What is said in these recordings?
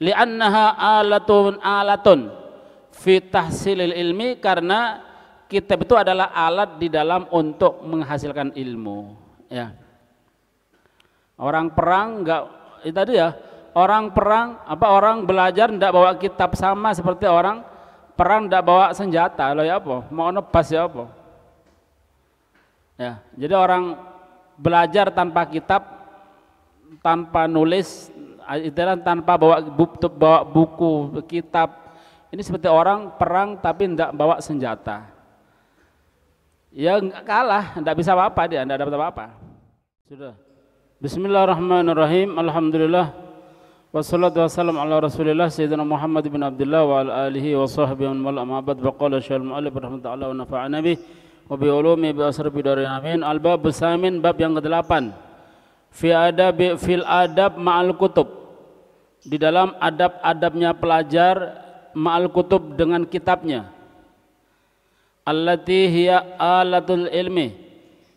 Li'annaha alatun fi tahsilil ilmi, karena kitab itu adalah alat di dalam untuk menghasilkan ilmu. Ya. Orang perang enggak itu tadi ya. Orang perang orang belajar ndak bawa kitab, sama seperti orang perang ndak bawa senjata. Lo ya apa? Mau nebas ya apa? Ya, jadi orang belajar tanpa kitab, tanpa nulis, tanpa bawa buku, kitab. Ini seperti orang perang tapi ndak bawa senjata. Ya kalah, ndak bisa apa-apa dia, ndak dapat apa-apa. Sudah. Bismillahirrahmanirrahim. Alhamdulillah. Wassalatu wassalamu ala Rasulillah Sayyidina Muhammad bin Abdullah wa ala alihi wa sahbihi wa man amma ba'd. Faqala syaikhul mu'allif rahimahullah wa nafa'ana bih wa bi ulumi bi asrafi darin amin. Al-bab samin, bab yang ke-8. Fil adab ma'al kutub. Di dalam adab-adabnya pelajar ma'al kutub, dengan kitabnya. Allati hiya alatul ilmi,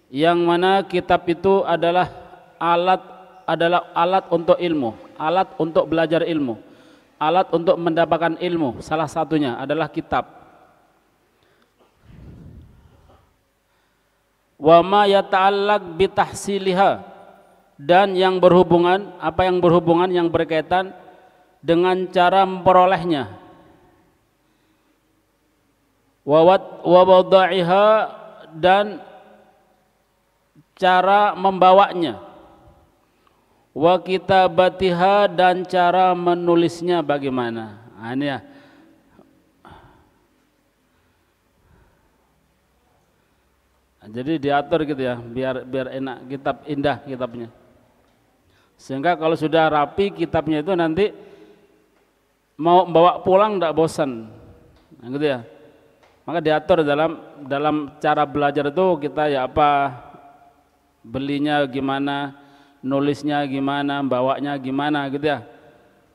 yang mana kitab itu adalah alat untuk ilmu, alat untuk belajar ilmu, alat untuk mendapatkan ilmu. Salah satunya adalah kitab. Wa ma yata'allaq bi tahsiliha, dan yang berhubungan, yang berkaitan dengan cara memperolehnya. Wa wadaiha, dan cara membawanya. Wa kitabatiha, dan cara menulisnya bagaimana. Nah, ini ya. Jadi diatur gitu ya, biar enak, kitab indah kitabnya. Sehingga kalau sudah rapi kitabnya itu, nanti mau bawa pulang tidak bosan. Nah, gitu ya. Maka diatur dalam cara belajar itu, kita ya apa, belinya gimana, nulisnya gimana, bawanya gimana gitu ya.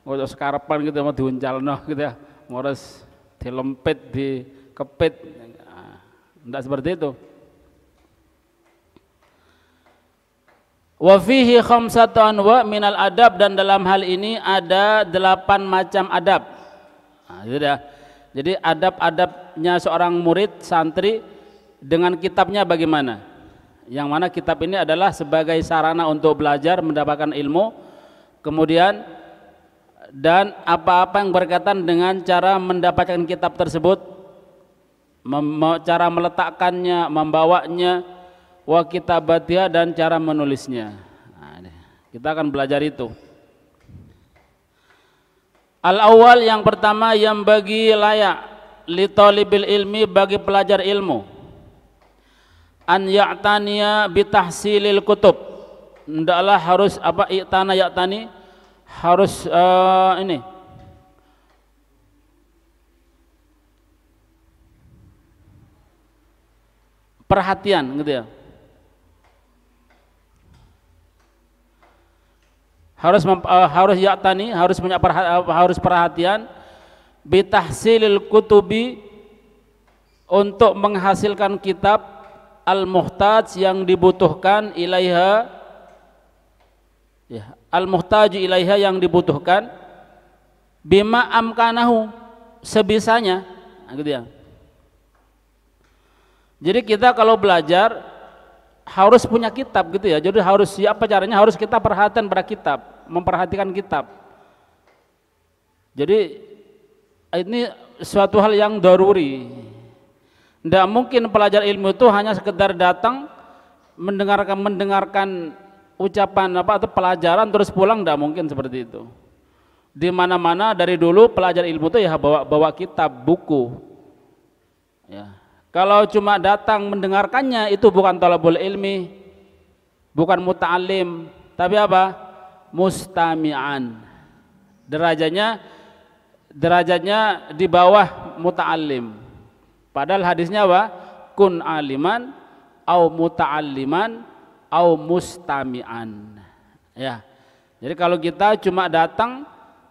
Kalau sekarapan gitu mau diuncalno gitu ya, harus dilempit, dikepit. Nah, enggak seperti itu. Wa fihi khamsatu anwa minal adab, dan dalam hal ini ada 8 macam adab. Nah, gitu ya. Jadi adab-adabnya seorang murid, santri dengan kitabnya bagaimana? Yang mana kitab ini adalah sebagai sarana untuk belajar, mendapatkan ilmu. Kemudian dan apa-apa yang berkaitan dengan cara mendapatkan kitab tersebut, cara meletakkannya, membawanya, wa kitabatiha, dan cara menulisnya. Nah, kita akan belajar itu. Al-awwal, yang pertama, yang bagi layak li talibil ilmi, bagi pelajar ilmu, an ya'taniya bi tahsilil kutub. Hendaklah harus i'tana ya'tani, harus ini perhatian gitu ya. Harus ya'tani, harus punya harus perhatian bi tahsilil kutubi, untuk menghasilkan kitab, al-muhtaj, yang dibutuhkan, ilaiha ya, al-muhtaj ilaiha, yang dibutuhkan, bima amkanahu, sebisanya. Nah, gitu ya. Jadi kita kalau belajar harus punya kitab gitu ya. Jadi harus apa caranya, harus kita perhatian pada kitab, memperhatikan kitab. Jadi ini suatu hal yang daruri. Tidak mungkin pelajar ilmu itu hanya sekedar datang mendengarkan ucapan atau pelajaran terus pulang, tidak mungkin seperti itu. Di mana-mana dari dulu pelajar ilmu itu ya bawa kitab, buku. Ya. Kalau cuma datang mendengarkannya, itu bukan talabul ilmi, bukan muta'alim, tapi apa? Mustami'an. Derajatnya di bawah muta'alim. Padahal hadisnya apa? Kun aliman au muta'alliman au mustami'an. Ya. Jadi kalau kita cuma datang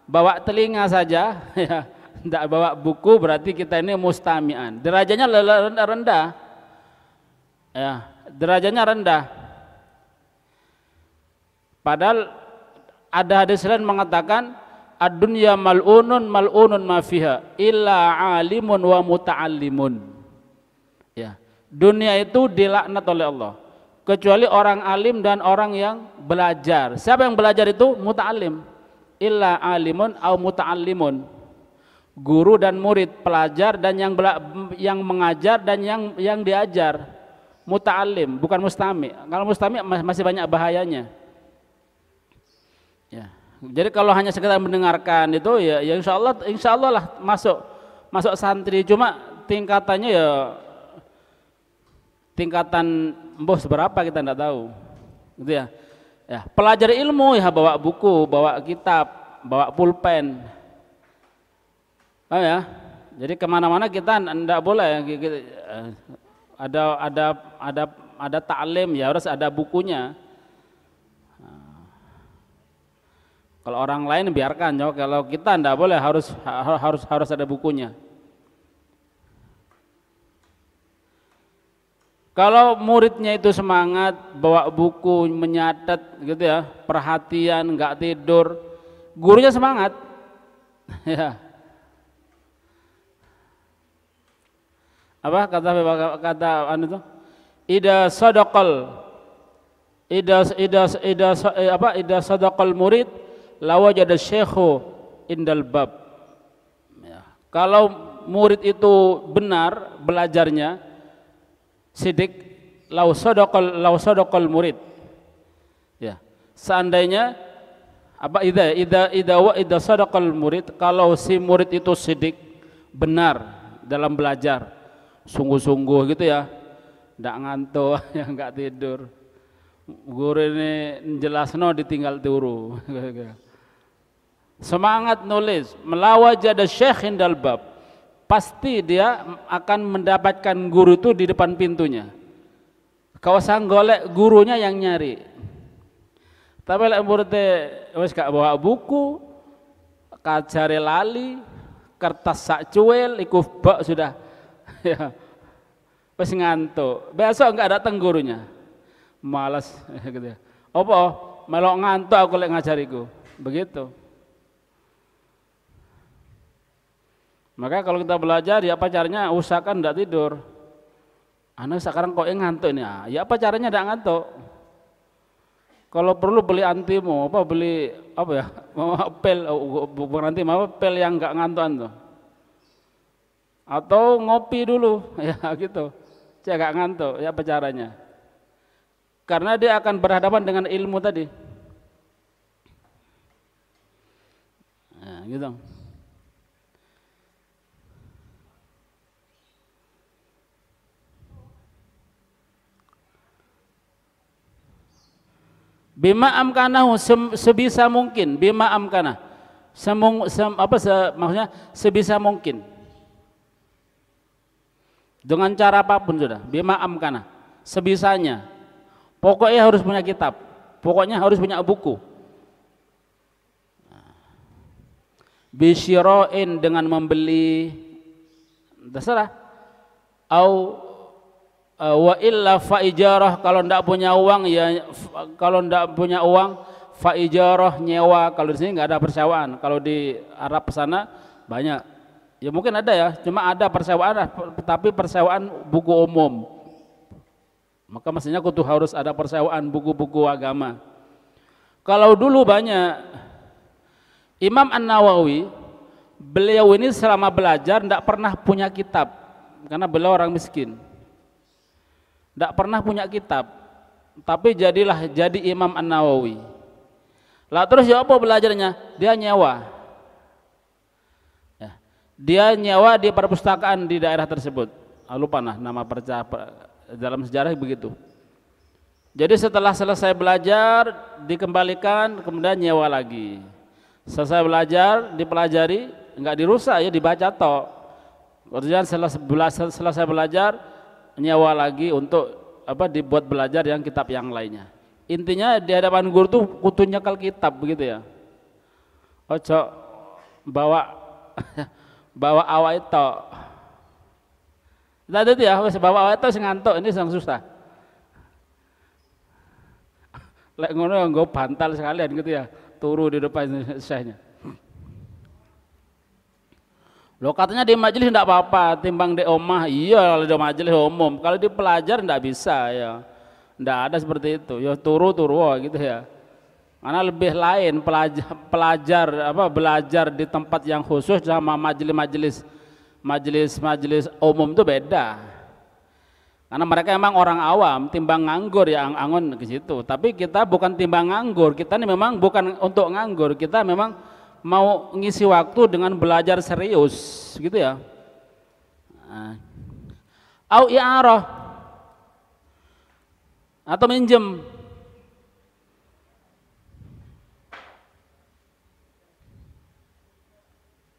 bawa telinga saja, ya, tidak bawa buku, berarti kita ini mustami'an. Derajatnya rendah. Ya, derajatnya rendah. Padahal ada hadis lain mengatakan ad-dunya mal'unun mal'unun ma fiha illa alimun wa muta'allimun. Ya, dunia itu dilaknat oleh Allah kecuali orang alim dan orang yang belajar. Siapa yang belajar itu? Muta'allim. Illa alimun au muta'allimun. Guru dan murid, pelajar dan yang mengajar dan yang diajar. Muta'allim, bukan mustami. Kalau mustami masih banyak bahayanya. Ya. Jadi kalau hanya sekedar mendengarkan itu ya insya Allah lah masuk santri, cuma tingkatannya ya tingkatan seberapa kita tidak tahu, gitu ya. Ya, pelajari ilmu ya bawa buku, bawa kitab, bawa pulpen, ya. Jadi kemana-mana kita tidak boleh ada ta'lim ya harus ada bukunya. Kalau orang lain biarkan, kalau kita tidak boleh harus ada bukunya. Kalau muridnya itu semangat bawa buku, menyatet gitu ya, perhatian, nggak tidur, gurunya semangat, ya. Apa kata anu itu? Ida sadaqal murid lawajada syekhu indal bab. Ya. Kalau murid itu benar belajarnya, sidik law sadaqal murid. Ya. Seandainya apa idza sadaqal murid, kalau si murid itu sidik benar dalam belajar, sungguh-sungguh gitu ya, ndak ngantuk, ya nggak tidur. Guru ini jelasno ditinggal turu. Semangat nulis, melawajada syekh indal bab, pasti dia akan mendapatkan guru itu di depan pintunya. Kau sang golek gurunya yang nyari. Tapi lek muridnya wis gak bawa buku, kajare lali, kertas sak cuil, iku bak sudah, ya, wis ngantuk. Besok enggak datang gurunya, malas, gitu ya. Apa? Melok ngantuk aku lek ngajariku, begitu. Maka kalau kita belajar ya apa caranya, usahakan tidak tidur. Anak sekarang kok ngantuk ini, ya apa caranya tidak ngantuk? Kalau perlu beli antimo, beli apa ya, pil, bukan antimo, pil yang nggak ngantuan tuh. Atau ngopi dulu, ya gitu. Saya nggak ngantuk, ya apa caranya? Karena dia akan berhadapan dengan ilmu tadi. Ya, gitu. Bima amkanahu, sebisa mungkin, bima amkanah, maksudnya sebisa mungkin, dengan cara apapun sudah, bima amkanah, sebisanya, pokoknya harus punya kitab, pokoknya harus punya buku, bisyiroin, dengan membeli, terserah, wa illa fa ijarah, kalau ndak punya uang ya, kalau ndak punya uang fa ijarah, nyewa. Kalau di sini nggak ada persewaan, kalau di Arab sana banyak ya, mungkin ada ya, cuma ada persewaan, tapi persewaan buku umum. Maka mestinya kudu harus ada persewaan buku-buku agama. Kalau dulu banyak, Imam An-Nawawi, beliau ini selama belajar ndak pernah punya kitab karena beliau orang miskin. Tidak pernah punya kitab, tapi jadi Imam An-Nawawi. Lah terus ya apa belajarnya? Dia nyewa. Ya. Dia nyewa di perpustakaan di daerah tersebut. Lupa nama dalam sejarah begitu. Jadi setelah selesai belajar dikembalikan, kemudian nyewa lagi. Selesai belajar dipelajari, enggak dirusak ya, dibaca toh. Kemudian selesai belajar nyewa lagi untuk dibuat belajar yang kitab yang lainnya. Intinya di hadapan guru tuh kudu nyekal kitab begitu ya. Ojo bawa awak itu. Tadi itu ya, bawa awak itu ngantuk, ini sang susah. Lek ngono nggo bantal sekalian gitu ya, turu di depan syekhnya. Loh katanya di majelis enggak apa-apa, timbang di omah. Iya, kalau di majelis umum. Kalau di pelajar enggak bisa ya. Enggak ada seperti itu. Ya turu-turu gitu ya. Karena lebih lain pelajar belajar di tempat yang khusus sama majelis umum itu beda. Karena mereka emang orang awam, timbang nganggur ya angon ke situ. Tapi kita bukan timbang nganggur, kita ini memang bukan untuk nganggur, kita memang mau ngisi waktu dengan belajar serius, gitu ya. Au i'arah atau minjem.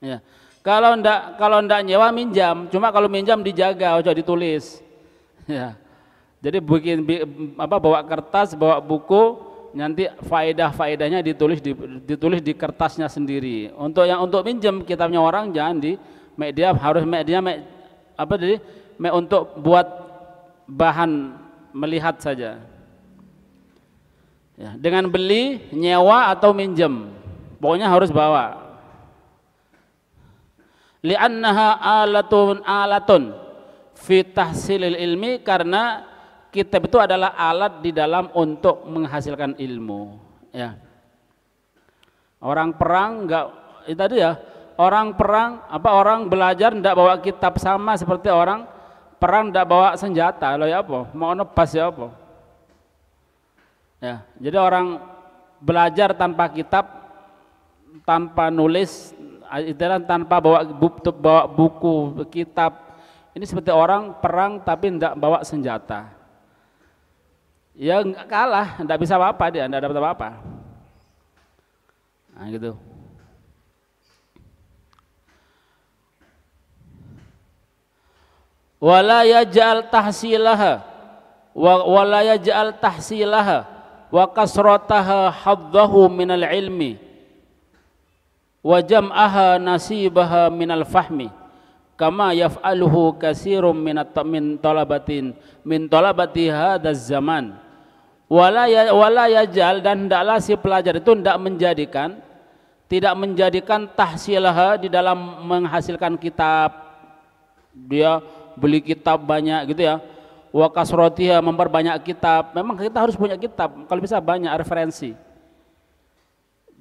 Ya. Kalau ndak nyewa minjam, cuma kalau minjam dijaga, ojo ditulis. Ya. Jadi bawa kertas, bawa buku, nanti faedah-faedahnya ditulis di kertasnya sendiri. Untuk minjem kitabnya orang jangan di media, harus media untuk buat bahan melihat saja. Ya, dengan beli, nyewa atau minjem, pokoknya harus bawa. Li'annaha alatun fi tahsilil ilmi, karena kitab itu adalah alat di dalam untuk menghasilkan ilmu. Ya. Orang perang enggak itu tadi ya. Orang perang orang belajar enggak bawa kitab, sama seperti orang perang enggak bawa senjata. Lo ya apa? Mau nebas ya apa? Ya. Jadi orang belajar tanpa kitab, tanpa nulis, tanpa bawa buku, kitab, ini seperti orang perang tapi tidak bawa senjata. Ya enggak kalah, tidak bisa apa-apa dia, tidak dapat apa-apa. Nah gitu. Wala yaj'al tahsilaha wa kasrataha haddahu minal ilmi wa jam'aha nasibaha minal fahmi kama yaf'aluhu katsirun min talabati hadzal zaman. Wala yaj'al, dan hendaklah si pelajar itu tidak menjadikan tahsilaha di dalam menghasilkan kitab, dia beli kitab banyak gitu ya, wa kasratiha, memperbanyak kitab. Memang kita harus punya kitab, kalau bisa banyak referensi.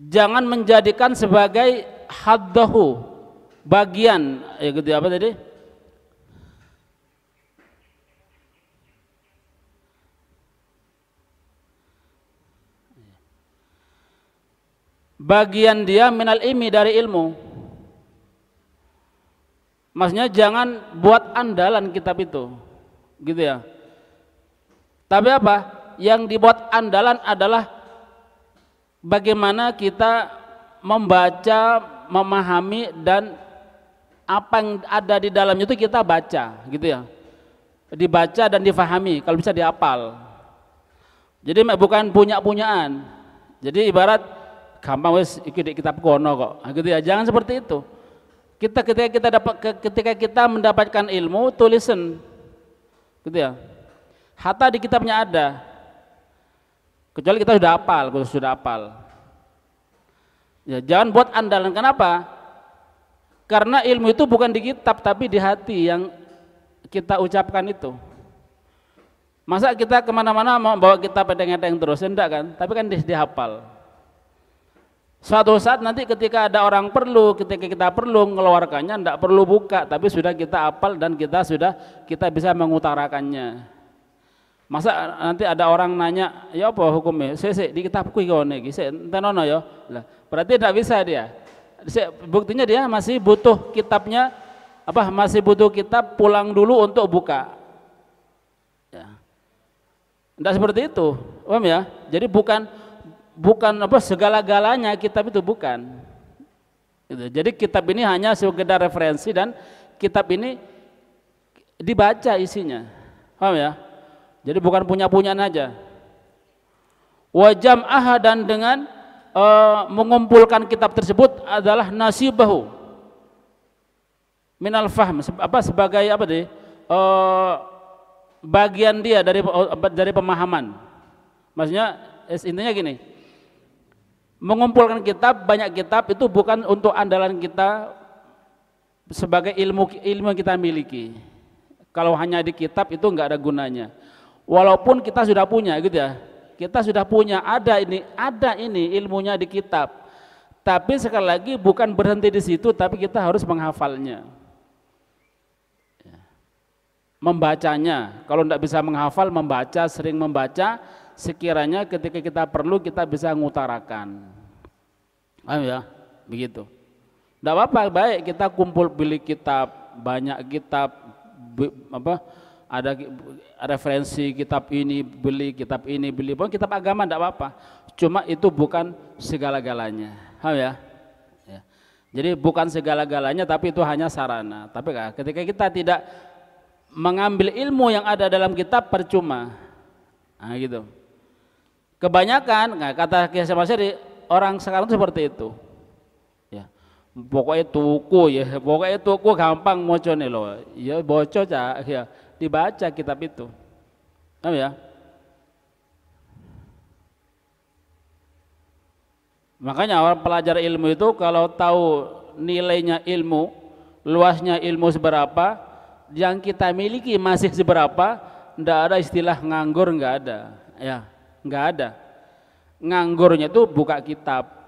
Jangan menjadikan sebagai haddahu, bagian gitu apa tadi? Bagian dia minal ilmi, dari ilmu. Maksudnya jangan buat andalan kitab itu, gitu ya. Tapi apa? Yang dibuat andalan adalah bagaimana kita membaca, memahami, dan apa yang ada di dalamnya itu kita baca, gitu ya. Dibaca dan difahami, kalau bisa dihafal. Jadi bukan punya-punyaan. Jadi ibarat gampang wis iki di kitab kono kok, gitu ya. Jangan seperti itu. Ketika kita mendapatkan ilmu, tulisan, gitu ya. Hatta di kitabnya ada. Kecuali kita sudah hafal, ya, jangan buat andalan. Kenapa? Karena ilmu itu bukan di kitab tapi di hati yang kita ucapkan itu. Masa kita kemana-mana mau bawa kitab pedeng-pedeng terus, enggak kan? Tapi kan dihafal. Suatu saat nanti ketika ada orang perlu, ketika kita perlu mengeluarkannya, enggak perlu buka, tapi sudah kita hafal dan kita bisa mengutarakannya. Masa nanti ada orang nanya, ya apa hukumnya? Saya di kitabku iki iki, tenono ya. Lah, berarti tidak bisa dia. Buktinya dia masih butuh kitabnya, masih butuh kitab, pulang dulu untuk buka. Ya. Tidak seperti itu, paham ya? Jadi bukan segala-galanya kitab itu, bukan. Gitu. Jadi kitab ini hanya sekedar referensi dan kitab ini dibaca isinya, paham ya? Jadi bukan punya-punyaan aja. Wa jam'aha, dan dengan mengumpulkan kitab tersebut adalah nasibahu minal fahm, sebagai bagian dia dari pemahaman. Maksudnya intinya gini, mengumpulkan kitab, banyak kitab itu bukan untuk andalan kita sebagai ilmu yang kita miliki. Kalau hanya di kitab itu nggak ada gunanya. Walaupun kita sudah punya gitu ya. Kita sudah punya, ada ini ilmunya di kitab. Tapi sekali lagi bukan berhenti di situ, tapi kita harus menghafalnya. Membacanya, kalau tidak bisa menghafal, membaca, sering membaca, sekiranya ketika kita perlu kita bisa ngutarakan. Ya, begitu. Tidak apa-apa, baik kita kumpul beli kitab, banyak kitab, ada referensi kitab ini beli, pokoknya kitab agama tidak apa-apa. Cuma itu bukan segala-galanya, ya. Jadi bukan segala-galanya, tapi itu hanya sarana. Tapi ketika kita tidak mengambil ilmu yang ada dalam kitab, percuma. Nah, gitu. Kebanyakan, kata Kiai Hasyim Asy'ari, orang sekarang itu seperti itu. Pokoknya tuku gampang mocone loh. Ya bocor ya, dibaca kitab itu. Ya. Makanya orang pelajar ilmu itu kalau tahu nilainya ilmu, luasnya ilmu seberapa, yang kita miliki masih seberapa, enggak ada istilah nganggur, enggak ada. Ya, enggak ada. Nganggurnya itu buka kitab.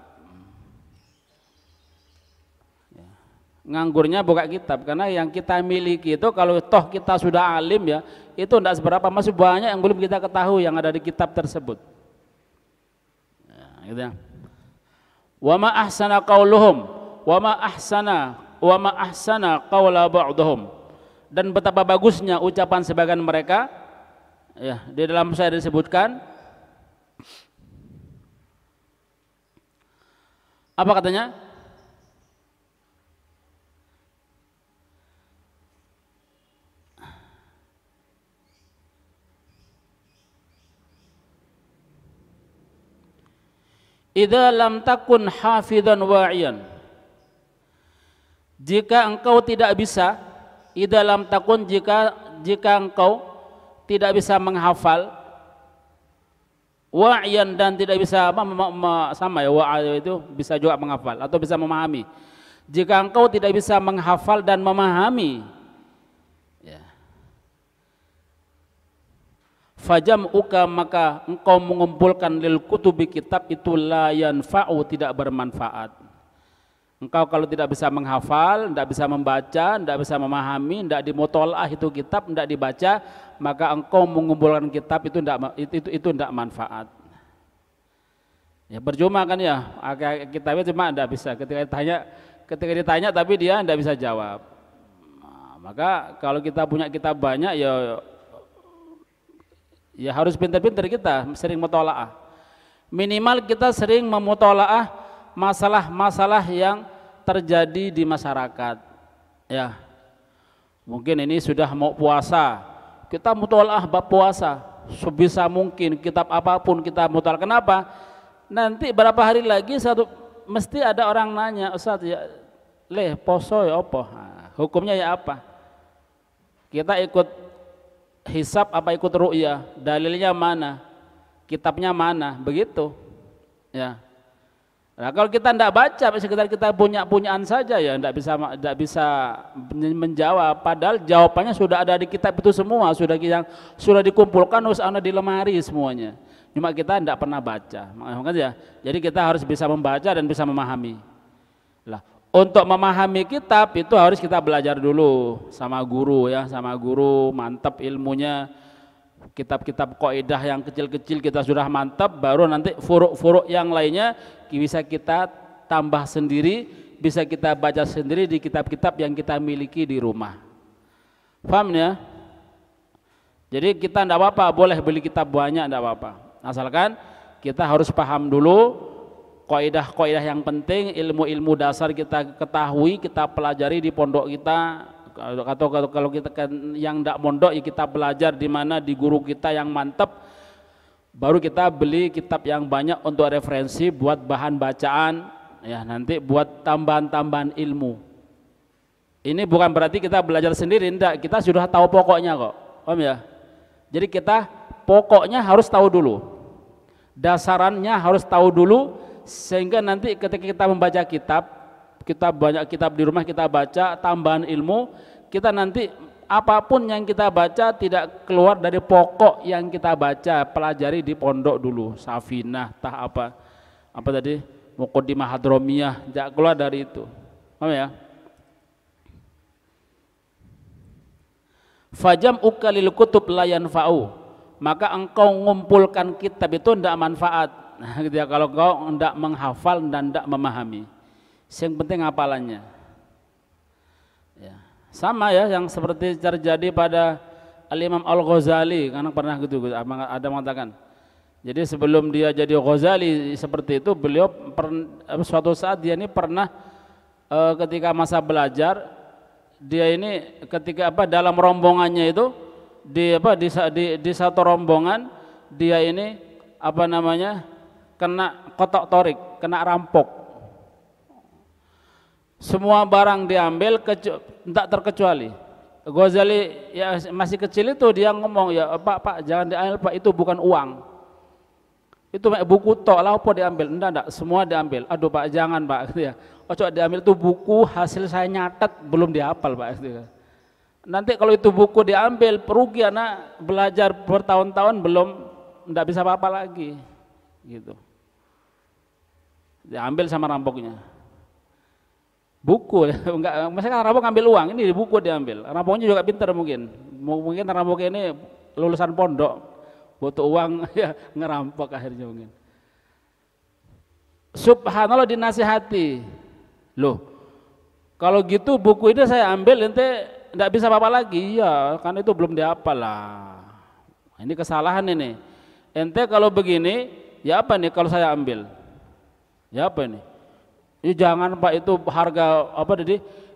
Nganggurnya buka kitab, karena yang kita miliki itu kalau toh kita sudah alim ya, itu tidak seberapa, masih banyak yang belum kita ketahui yang ada di kitab tersebut. Gitu ya. Wa ma ahsana qauluhum wa ma ahsana qaula ba'dhum, dan betapa bagusnya ucapan sebagian mereka. Ya, di dalam saya disebutkan apa katanya? Idza lam takun hafidhan wa'iyan, jika engkau tidak bisa, idza lam takun, jika engkau tidak bisa menghafal, wa'iyan, dan tidak bisa sama ya, wa'i itu bisa juga menghafal atau bisa memahami. Jika engkau tidak bisa menghafal dan memahami, ya, fajam'uka, maka engkau mengumpulkan lil kutubi, kitab itu la yanfa'u, tidak bermanfaat. Engkau kalau tidak bisa menghafal, tidak bisa membaca, tidak bisa memahami, tidak dimutola'ah itu kitab, tidak dibaca, maka engkau mengumpulkan kitab itu tidak manfaat. Ya percuma kan ya, kitabnya cuma tidak bisa. Ketika ditanya tapi dia tidak bisa jawab. Nah, maka kalau kita punya kitab banyak ya harus pintar-pintar kita sering mutola'ah. Minimal kita sering memutola'ah masalah-masalah yang terjadi di masyarakat. Ya, mungkin ini sudah mau puasa, kita mutola'ah bab puasa sebisa mungkin, kitab apapun kita mutola'ah. Kenapa? Nanti berapa hari lagi mesti ada orang nanya, Ustaz ya, poso ya apa? Nah, hukumnya ya apa? Kita ikut hisab apa ikut ru'yah, dalilnya mana, kitabnya mana, begitu ya. Nah, kalau kita tidak baca, sekedar kita punyaan saja ya, tidak bisa menjawab, padahal jawabannya sudah ada di kitab itu semua, sudah dikumpulkan, harus ada di lemari semuanya, cuma kita tidak pernah baca. Makanya jadi kita harus bisa membaca dan bisa memahami. Lah, untuk memahami kitab itu harus kita belajar dulu sama guru ya, mantap ilmunya. Kitab-kitab kaidah yang kecil-kecil kita sudah mantap, baru nanti furuk-furuk yang lainnya bisa kita tambah sendiri, bisa kita baca sendiri di kitab-kitab yang kita miliki di rumah. Paham ya? Jadi kita tidak apa-apa, boleh beli kitab banyak, tidak apa-apa, asalkan kita harus paham dulu kaidah-kaidah yang penting, ilmu-ilmu dasar kita ketahui, kita pelajari di pondok kita, atau kalau kita kan yang tidak mondok ya kita belajar di mana, di guru kita yang mantap, baru kita beli kitab yang banyak untuk referensi buat bahan bacaan ya, nanti buat tambahan-tambahan ilmu. Ini bukan berarti kita belajar sendiri, enggak, kita sudah tahu pokoknya kok, paham ya? Jadi kita pokoknya harus tahu dulu, dasarannya harus tahu dulu, sehingga nanti ketika kita membaca kitab, kita banyak kitab di rumah kita baca, tambahan ilmu, kita nanti apapun yang kita baca tidak keluar dari pokok yang kita baca, pelajari di pondok dulu, Safinah, apa tadi, Muqaddimah Hadromiyah, jangan keluar dari itu. Paham ya? Fajam ukalil kutub layan fa'u, maka engkau mengumpulkan kitab itu tidak manfaat. Nah, gitu ya, kalau engkau tidak menghafal dan tidak memahami. Yang penting hafalannya. Ya. Sama ya yang seperti terjadi pada Al-Imam Al-Ghazali, karena pernah gitu ada mengatakan. Jadi sebelum dia jadi Ghazali seperti itu, beliau suatu saat dia ini pernah ketika masa belajar, dia ini ketika dalam rombongannya itu di satu rombongan dia ini kena kotok torik, kena rampok. Semua barang diambil tidak terkecuali. Ghazali ya masih kecil itu dia ngomong, ya Pak jangan diambil Pak, itu bukan uang, itu buku tok lah apa diambil. Enggak, semua diambil. Aduh Pak jangan Pak, gitu ya. Oh coba diambil, itu buku hasil saya nyatet belum dihafal Pak, gitu ya. Nanti kalau itu buku diambil perugi anak belajar bertahun-tahun belum, enggak bisa apa-apa lagi, gitu. Diambil sama rampoknya. Buku, enggak, misalkan rampok ngambil uang, ini di buku diambil. Rampoknya juga pintar mungkin rampoknya ini lulusan pondok, butuh uang ya ngerampok akhirnya mungkin. Subhanallah, dinasihati, loh kalau gitu buku ini saya ambil ente enggak bisa apa-apa lagi, ya kan itu belum dihafal lah. Ini kesalahan ini. Ente kalau begini, ya apa nih kalau saya ambil? Ya apa ini? Ya jangan Pak, itu harga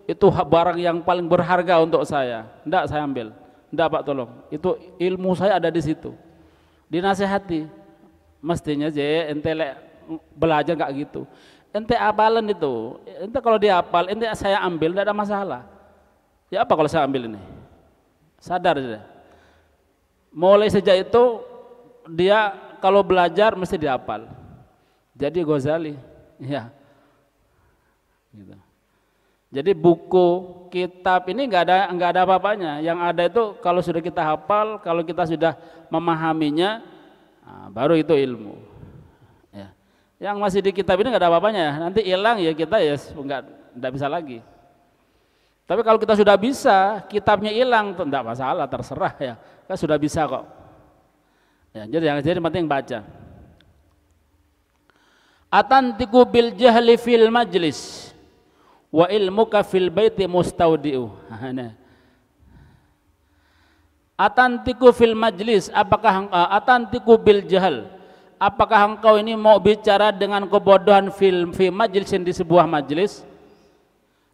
itu barang yang paling berharga untuk saya. Enggak saya ambil. Enggak Pak tolong. Itu ilmu saya ada di situ. Dinasihati. Mestinya ente belajar enggak gitu. Ente apalan itu. Ente kalau dihafal, ente saya ambil enggak ada masalah. Ya apa kalau saya ambil ini? Sadar saja. Mulai sejak itu dia kalau belajar mesti dihafal. Jadi Ghazali, ya. Gitu. Jadi buku, kitab ini enggak ada apa-apanya. Yang ada itu kalau sudah kita hafal, kalau kita sudah memahaminya, baru itu ilmu. Ya. Yang masih di kitab ini enggak ada apa-apanya. Nanti hilang ya kita ya enggak bisa lagi. Tapi kalau kita sudah bisa, kitabnya hilang, enggak masalah, terserah ya. Kita sudah bisa kok. Ya, jadi penting baca. Atantiku bil jahli fil majlis wa ilmuka fil baiti mustaudiu. Atantiku fil majlis, apakah atantiku bil jahl, apakah engkau ini mau bicara dengan kebodohan fi majlisin, di sebuah majlis?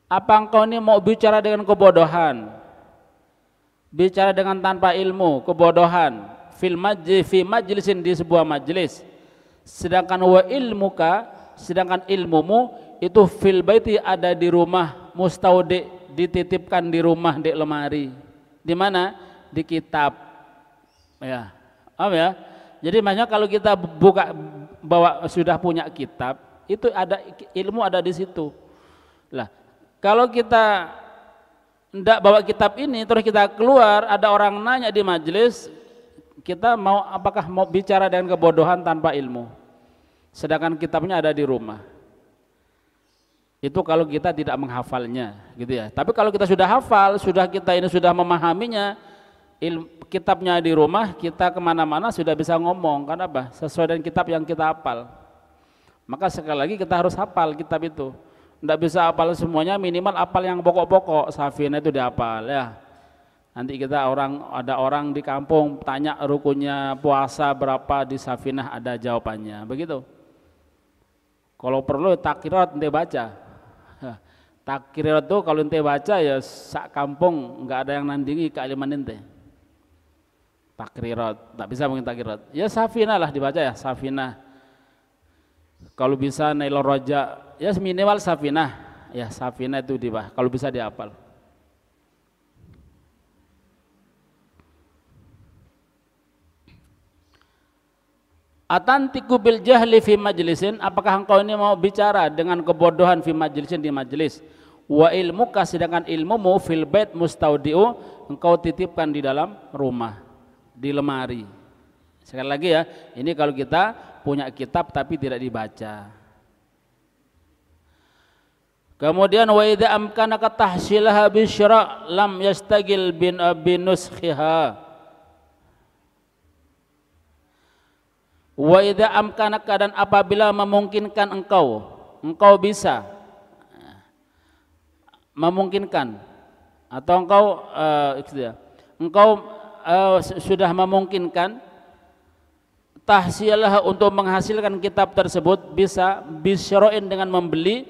Apa engkau ini mau bicara dengan kebodohan, bicara dengan tanpa ilmu, kebodohan, fi majlisin, di sebuah majlis? Sedangkan wa ilmuka, sedangkan ilmumu itu fil baiti, ada di rumah, mustaudi, dititipkan di rumah, di lemari. Di mana? Di kitab. Ya. Paham ya? Jadi makanya kalau kita sudah punya kitab, itu ada ilmu, ada di situ. Lah, kalau kita enggak bawa kitab ini terus kita keluar, ada orang nanya di majelis, kita apakah mau bicara dengan kebodohan tanpa ilmu, sedangkan kitabnya ada di rumah. Itu kalau kita tidak menghafalnya, gitu ya. Tapi kalau kita sudah hafal, kita ini sudah memahaminya, kitabnya di rumah, kita kemana-mana sudah bisa ngomong, kan apa? Sesuai dengan kitab yang kita hafal. Maka sekali lagi kita harus hafal kitab itu. Tidak bisa hafal semuanya, minimal hafal yang pokok-pokok. Safinah itu dihafal ya. Nanti ada orang di kampung tanya rukunnya puasa berapa, di Safinah ada jawabannya, begitu. Kalau perlu takrirat ente baca. Takrirat itu kalau ente baca ya sak kampung enggak ada yang nandingi keiliman ente. Takrirat, tak bisa mungkin takrirat. Ya Safinah lah dibaca ya, Safinah. Kalau bisa Nailur Raja, ya minimal Safinah. Ya Safinah itu dibah, kalau bisa dihafal. Atantiku bil jahli fi majlisin, apakah engkau ini mau bicara dengan kebodohan fi majlisin, di majlis, wa ilmuka, sedangkan ilmumu fil bait mustaudiu, engkau titipkan di dalam rumah, di lemari. Sekali lagi ya, ini kalau kita punya kitab tapi tidak dibaca. Kemudian wa idza amkanaka tahsilaha bisyra lam yastagil binuskhiha. Wa idza amkanaka, dan apabila memungkinkan engkau bisa memungkinkan, atau engkau sudah memungkinkan tahsilah untuk menghasilkan kitab tersebut, bisa bisyroin dengan membeli,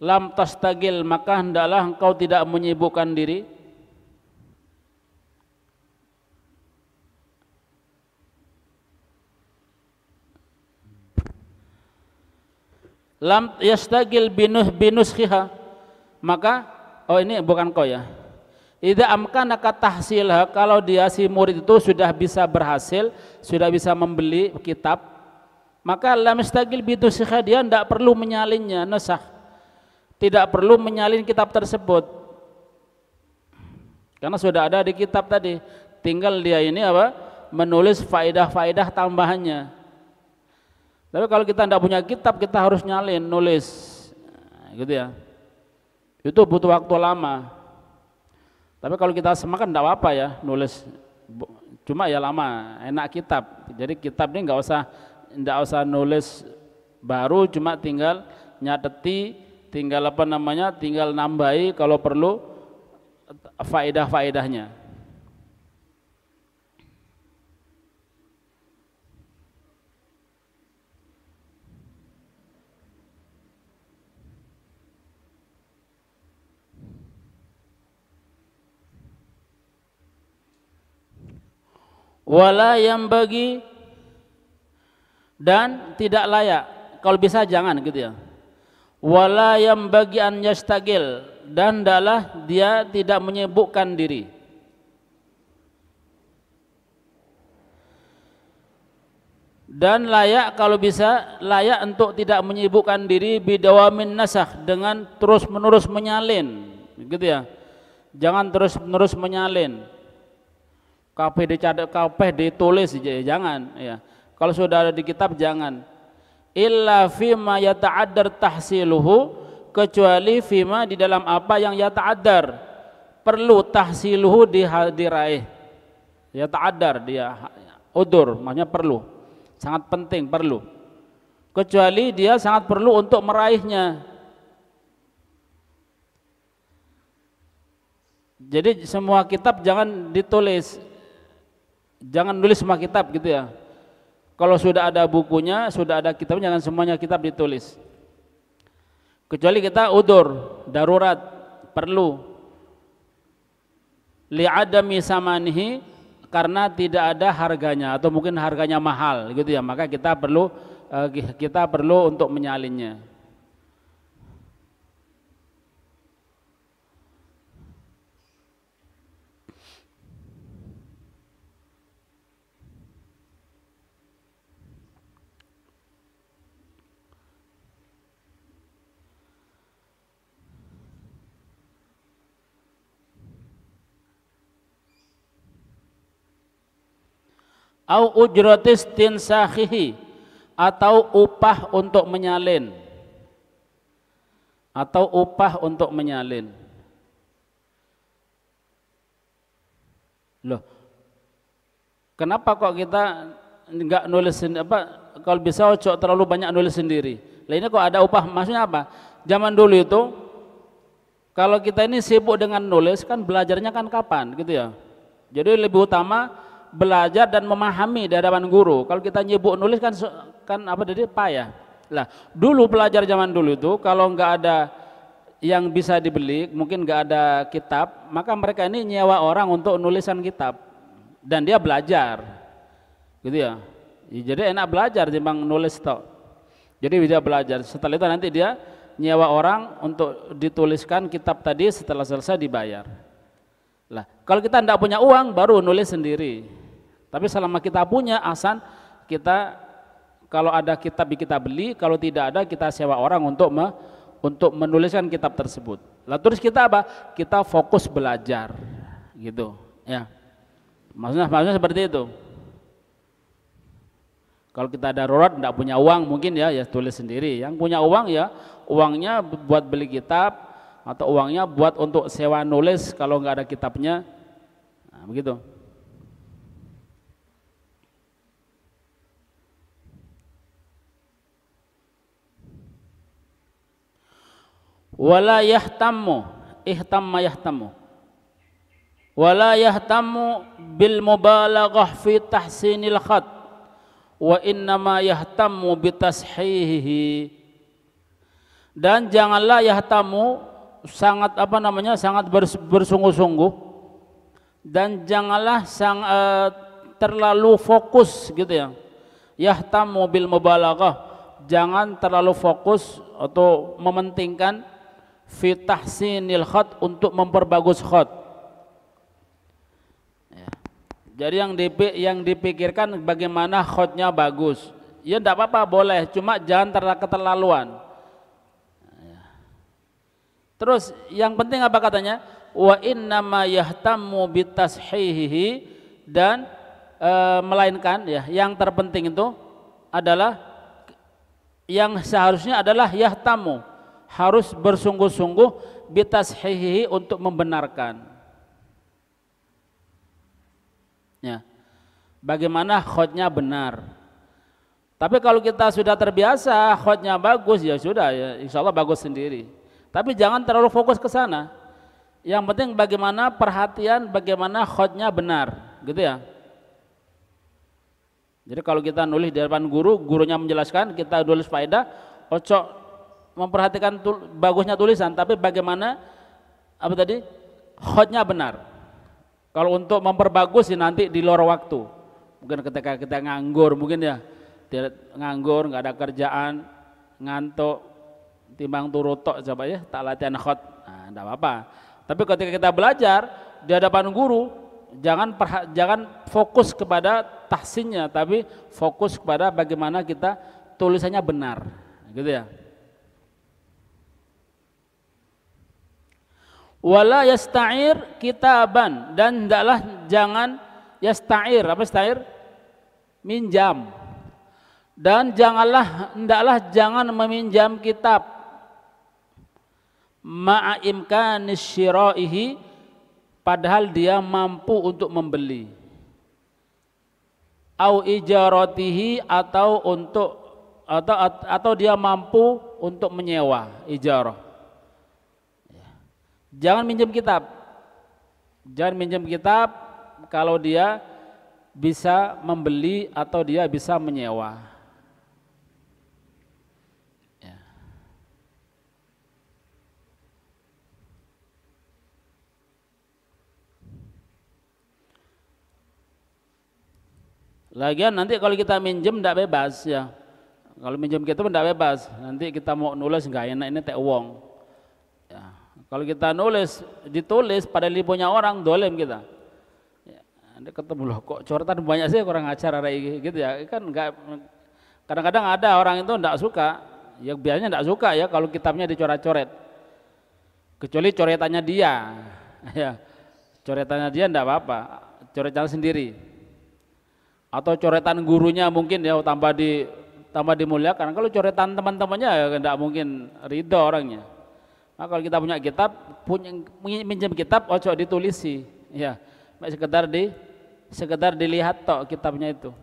lam tastagil, maka hendaklah engkau tidak menyibukkan diri. Lam yastagil binuskhiha, maka ini bukan kau ya. Idza amkanaka tahsilha, kalau dia si murid itu sudah bisa berhasil, sudah bisa membeli kitab, maka lam yastagil binuskhiha, dia tidak perlu menyalinnya, nasakh, tidak perlu menyalin kitab tersebut, karena sudah ada di kitab tadi, tinggal dia ini menulis faedah-faedah tambahannya. Tapi kalau kita tidak punya kitab, kita harus nyalin, nulis, gitu ya. Itu butuh waktu lama. Tapi kalau kita semakan tidak apa ya, nulis, cuma ya lama, enak kitab. Jadi kitab ini nggak usah nulis baru, cuma tinggal nyateti, tinggal tinggal nambahi kalau perlu faedah-faedahnya. Wala yang bagi, dan tidak layak, kalau bisa jangan gitu ya. Wala yang bagi an yastagil, dan adalah dia tidak menyibukkan diri. Dan layak, kalau bisa layak untuk tidak menyibukkan diri bidawamin nasakh, dengan terus menerus menyalin, gitu ya. Jangan terus menerus menyalin. Kabeh dicatat, kabeh ditulis, jangan ya. Kalau sudah ada di kitab jangan. Illa fima yata'addar tahsiluhu, kecuali fima di dalam apa yang yata'addar, perlu tahsiluhu diraih. Yata'addar, dia udur, maksudnya perlu, sangat penting, perlu. Kecuali dia sangat perlu untuk meraihnya. Jadi semua kitab jangan ditulis. Jangan nulis semua kitab gitu ya. Kalau sudah ada bukunya, sudah ada kitabnya, jangan semuanya kitab ditulis. Kecuali kita udur, darurat, perlu. Li'adami samanihi, karena tidak ada harganya atau mungkin harganya mahal gitu ya, maka kita perlu untuk menyalinnya. Au ujratis tinsakhihi, atau upah untuk menyalin, atau upah untuk menyalin. Loh, kenapa kok kita enggak nulis kalau bisa ojo terlalu banyak nulis sendiri. Lah ini kok ada upah, maksudnya apa? Zaman dulu itu kalau kita ini sibuk dengan nulis, kan belajarnya kan kapan gitu ya. Jadi lebih utama belajar dan memahami di hadapan guru. Kalau kita nyibuk nulis kan payah. Lah, dulu pelajar zaman dulu itu kalau nggak ada yang bisa dibeli, mungkin nggak ada kitab, maka mereka ini nyewa orang untuk nulisan kitab dan dia belajar, gitu ya. Jadi enak belajar timbang nulis tok. Jadi dia belajar. Setelah itu nanti dia nyewa orang untuk dituliskan kitab tadi, setelah selesai dibayar. Lah, kalau kita tidak punya uang baru nulis sendiri. Tapi selama kita punya, asal kita kalau ada kitab kita beli, kalau tidak ada kita sewa orang untuk menuliskan kitab tersebut. Lalu terus kita apa? Kita fokus belajar, gitu. Ya, maksudnya seperti itu. Kalau kita darurat tidak punya uang mungkin ya tulis sendiri. Yang punya uang ya uangnya buat beli kitab atau uangnya buat untuk sewa nulis kalau nggak ada kitabnya. Nah, begitu. Wala yahtammu ihtamma yahtammu wala yahtammu bil mubalaghah fi tahsinil khat wa innama yahtammu bitashihihi. Dan janganlah yahtamu sangat sangat bersungguh-sungguh, dan janganlah terlalu fokus gitu ya. Yahtamu bil mubalaghah, jangan terlalu fokus atau mementingkan fi tahsinil khat, untuk memperbagus khat. Jadi yang dipikirkan bagaimana khatnya bagus. Ya tidak apa-apa, boleh, cuma jangan keterlaluan. Terus yang penting apa katanya? Wa innama yahtammu bitashihihi, dan melainkan ya, yang terpenting itu adalah yang seharusnya adalah yahtamu, harus bersungguh-sungguh bitashihihi, untuk membenarkan. Ya, bagaimana khatnya benar. Tapi kalau kita sudah terbiasa khatnya bagus, ya sudah ya, insya Allah bagus sendiri. Tapi jangan terlalu fokus ke sana. Yang penting bagaimana perhatian, bagaimana khatnya benar, gitu ya. Jadi kalau kita nulis di depan guru, gurunya menjelaskan, kita tulis faedah, ojo memperhatikan bagusnya tulisan, tapi bagaimana khatnya benar. Kalau untuk memperbagus nanti di luar waktu, mungkin ketika kita nganggur, mungkin ya nganggur, nggak ada kerjaan, ngantuk, timbang turut tok coba ya, tak latihan khat, nah enggak apa-apa. Tapi ketika kita belajar di hadapan guru, jangan fokus kepada tahsinnya, tapi fokus kepada bagaimana kita tulisannya benar, gitu ya. Wala yasta'ir kitaban, dan hendaklah jangan yasta'ir, apa yasta'ir? Minjam. Dan jangan meminjam kitab ma'a imkanis syira'ihi, padahal dia mampu untuk membeli. Au ijaratihi, atau dia mampu untuk menyewa, ijarah. Jangan minjem kitab. Jangan minjem kitab kalau dia bisa membeli atau dia bisa menyewa. Ya. Lagian nanti kalau kita minjem tidak bebas ya. Kalau minjem kitab tidak bebas. Nanti kita mau nulis nggak enak, ini teh uang. Kalau kita ditulis pada lipunya orang, dolem kita. Ya, Anda ketemu loh, kok coretan banyak sih, kurang ajar gitu ya. Kan enggak, kadang-kadang ada orang itu enggak suka, ya biasanya enggak suka ya kalau kitabnya dicoret-coret. Kecuali coretannya dia, ya. Coretannya dia enggak apa-apa, coretan sendiri. Atau coretan gurunya mungkin ya tambah dimuliakan. Kalau coretan teman-temannya ya enggak mungkin ridho orangnya. Nah, kalau kita punya kitab, minjem kitab, ojo ditulisi, ya, sekedar dilihat tok kitabnya itu.